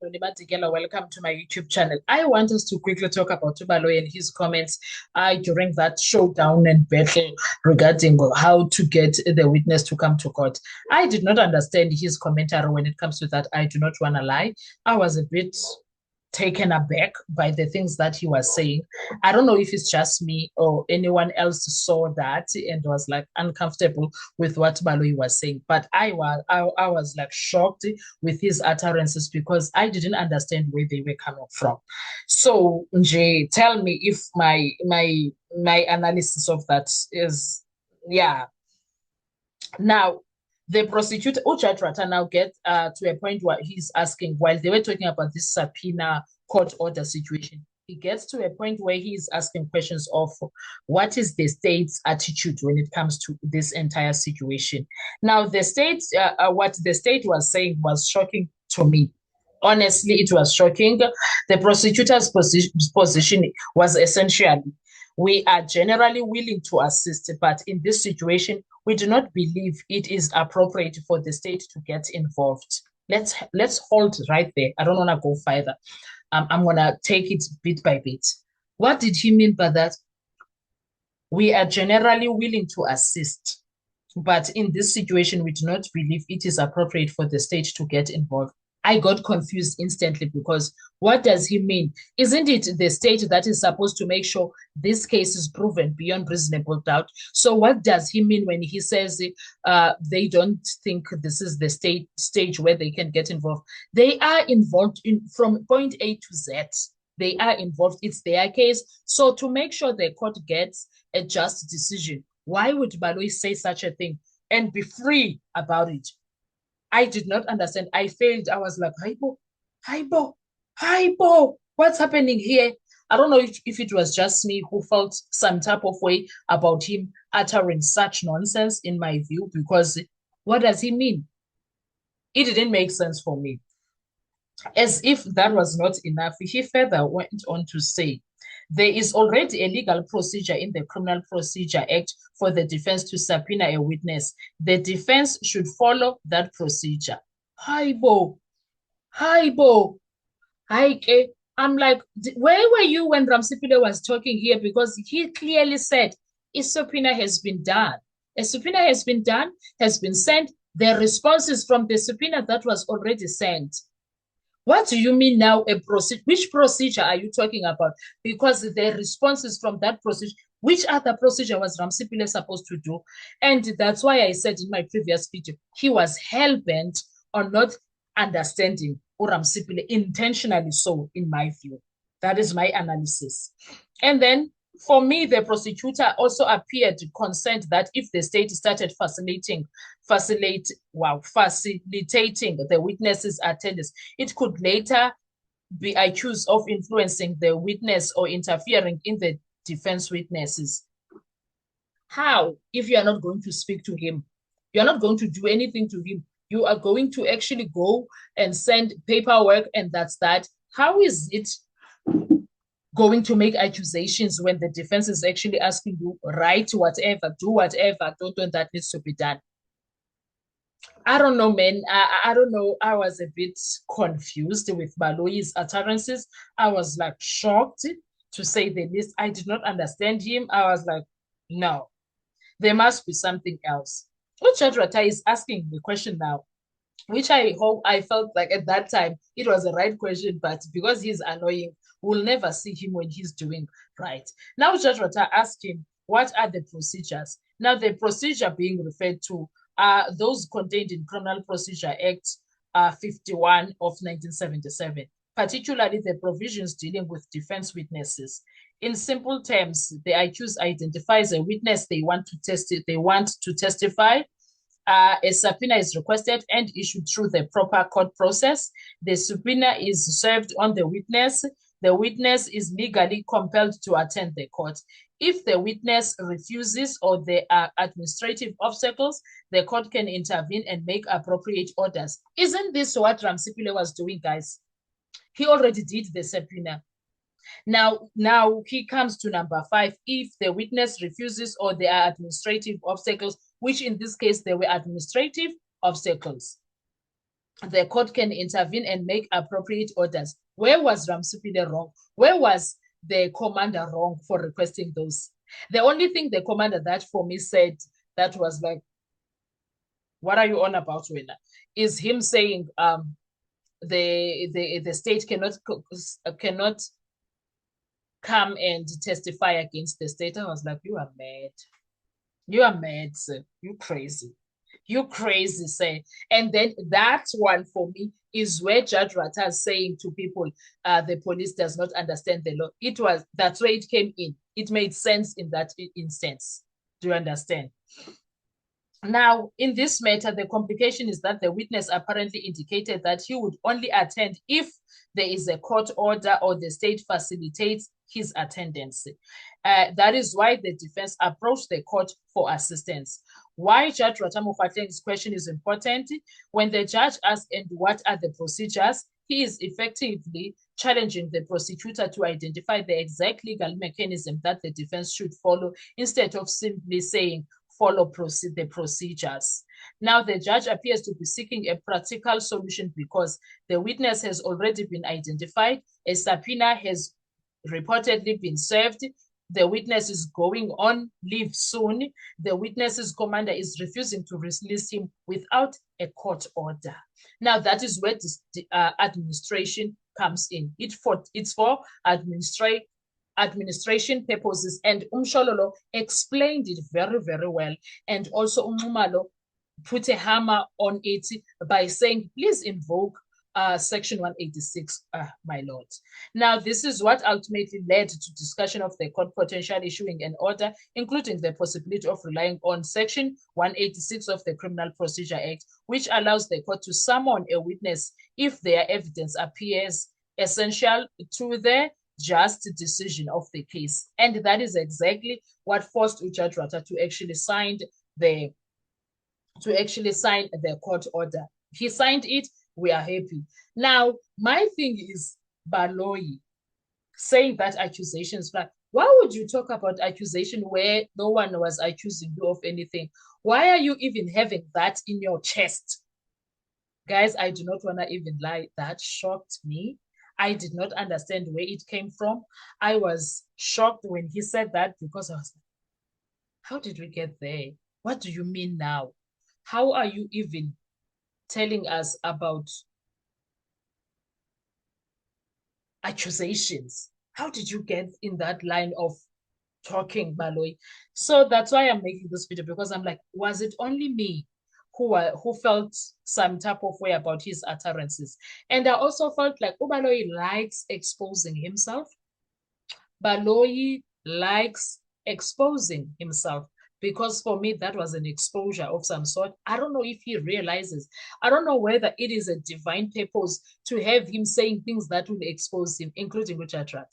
Welcome to my YouTube channel. I want us to quickly talk about Tubalo and his comments during that showdown and battle regarding how to get the witness to come to court. I did not understand his commentary when it comes to that. I do not want to lie. I was a bit taken aback by the things that he was saying. I don't know if it's just me or anyone else saw that and was like uncomfortable with what Baloi was saying. But I was like shocked with his utterances because I didn't understand where they were coming from. So Nje, tell me if my analysis of that is yeah. Now the prosecutor Ujat Rata now get to a point where he's asking, while they were talking about this subpoena court order situation, he gets to a point where he's asking questions of what is the state's attitude when it comes to this entire situation. Now, what the state was saying was shocking to me. Honestly, it was shocking. The prosecutor's position was essentially, we are generally willing to assist, but in this situation, we do not believe it is appropriate for the state to get involved. Let's hold right there. I don't want to go further. I'm gonna take it bit by bit. What did he mean by that? We are generally willing to assist, but in this situation, we do not believe it is appropriate for the state to get involved. I got confused instantly because what does he mean? Isn't it the state that is supposed to make sure this case is proven beyond reasonable doubt? So what does he mean when he says they don't think this is the stage where they can get involved? They are involved in from point A to Z. They are involved. It's their case. So to make sure the court gets a just decision, why would Baloi say such a thing and be free about it? I did not understand. I failed. I was like, hypo, hypo, hypo. What's happening here? I don't know if it was just me who felt some type of way about him uttering such nonsense, in my view, because what does he mean? It didn't make sense for me. As if that was not enough, he further went on to say, there is already a legal procedure in the Criminal Procedure Act for the defense to subpoena a witness. The defense should follow that procedure. Haibo, Haibo, Haike. I'm like, where were you when Ramsipile was talking here? Because he clearly said a subpoena has been done. A subpoena has been done, has been sent. The responses from the subpoena that was already sent. What do you mean now? Which procedure are you talking about? Because the responses from that procedure, which other procedure was Ramsipile supposed to do? And that's why I said in my previous video, he was hell bent on not understanding Ramsipile intentionally. So, in my view, that is my analysis. And then for me, the prosecutor also appeared concerned that if the state started facilitating the witnesses' attendance, it could later be accused of influencing the witness or interfering in the defense witnesses. How? If you are not going to speak to him, you're not going to do anything to him. You are going to actually go and send paperwork, and that's that. How is it going to make accusations when the defense is actually asking you, write whatever, do whatever, don't that needs to be done? I don't know, man. I don't know. I was a bit confused with Baloi's utterances. I was like shocked, to say the least. I did not understand him. I was like, no, there must be something else. Uchadrata is asking the question now, which I felt like at that time it was the right question, but because he's annoying, we'll never see him when he's doing right. Now Judge Rata asked him, what are the procedures? Now the procedure being referred to are those contained in Criminal Procedure Act 51 of 1977, particularly the provisions dealing with defense witnesses. In simple terms, the accused identifies a witness they want to testify. A subpoena is requested and issued through the proper court process. The subpoena is served on the witness. The witness is legally compelled to attend the court. If the witness refuses or there are administrative obstacles, the court can intervene and make appropriate orders. Isn't this what Ramsipile was doing, guys? He already did the subpoena. Now he comes to number 5. If the witness refuses or there are administrative obstacles, which in this case there were administrative obstacles. the court can intervene and make appropriate orders. Where was Ramsipile wrong? Where was the commander wrong for requesting those? The only thing the commander that for me said that was like, what are you on about, Willa? Is him saying the state cannot come and testify against the state. I was like, you are mad. You are mad, sir. You crazy. You crazy, sir. And then that one for me is where Judge Rata is saying to people, the police does not understand the law. That's where it came in. It made sense in that instance. Do you understand? Now, in this matter, the complication is that the witness apparently indicated that he would only attend if there is a court order or the state facilitates his attendance. That is why the defense approached the court for assistance. Why Judge Ratamofatleng's question is important, when the judge asked, and what are the procedures, he is effectively challenging the prosecutor to identify the exact legal mechanism that the defense should follow instead of simply saying, follow the procedures. Now, the judge appears to be seeking a practical solution because the witness has already been identified, a subpoena has reportedly been served, the witness is going on leave soon, the witness's commander is refusing to release him without a court order. Now, that is where this, administration comes in. It's for administration purposes, and Umshololo explained it very, very well. And also Umumalo put a hammer on it by saying, please invoke Section 186, my lord. Now, this is what ultimately led to discussion of the court potential issuing an order, including the possibility of relying on Section 186 of the Criminal Procedure Act, which allows the court to summon a witness if their evidence appears essential to the just decision of the case. And that is exactly what forced Judge Rata to actually sign the court order. He signed it. We are happy. Now, my thing is Baloyi saying that accusations, like, why would you talk about accusation where no one was accusing you of anything? Why are you even having that in your chest? Guys, I do not want to even lie. That shocked me. I did not understand where it came from. I was shocked when he said that because I was like, how did we get there? What do you mean now? How are you even telling us about accusations? How did you get in that line of talking, Baloyi? So that's why I'm making this video, because I'm like, was it only me who felt some type of way about his utterances? And I also felt like Baloyi likes exposing himself. Baloyi likes exposing himself, because for me, that was an exposure of some sort. I don't know if he realizes. I don't know whether it is a divine purpose to have him saying things that will expose him, including Richard Rat.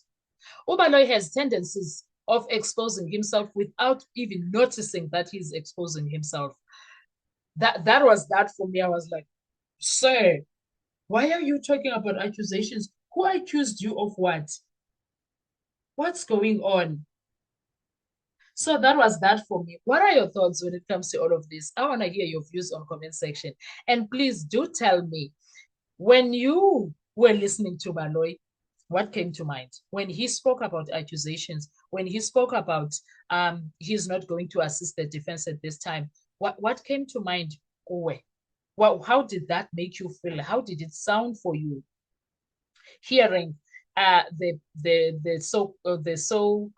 Baloyi has tendencies of exposing himself without even noticing that he's exposing himself. That was that for me. I was like, sir, why are you talking about accusations? Who accused you of what? What's going on? So that was that for me. What are your thoughts when it comes to all of this? I want to hear your views on comment section. And please do tell me, when you were listening to Baloyi, what came to mind? When he spoke about accusations, when he spoke about he's not going to assist the defense at this time, what came to mind, Owe? How did that make you feel? How did it sound for you? Hearing the so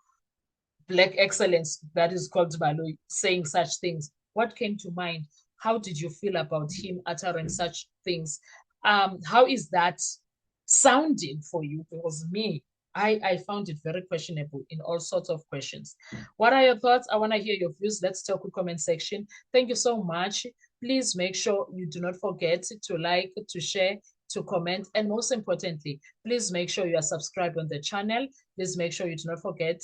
Black excellence that is called Baloyi saying such things. What came to mind? How did you feel about him uttering such things? How is that sounding for you? Because me, I found it very questionable in all sorts of questions. What are your thoughts? I want to hear your views. Let's talk in the comment section. Thank you so much. Please make sure you do not forget to like, to share, to comment, and most importantly, please make sure you are subscribed on the channel. Please make sure you do not forget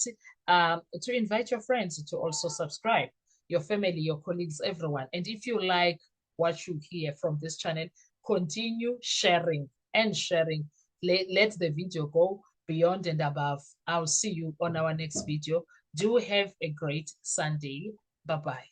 to invite your friends to also subscribe, your family, your colleagues, everyone. And if you like what you hear from this channel, continue sharing and sharing. Let the video go beyond and above. I'll see you on our next video. Do have a great Sunday. Bye-bye.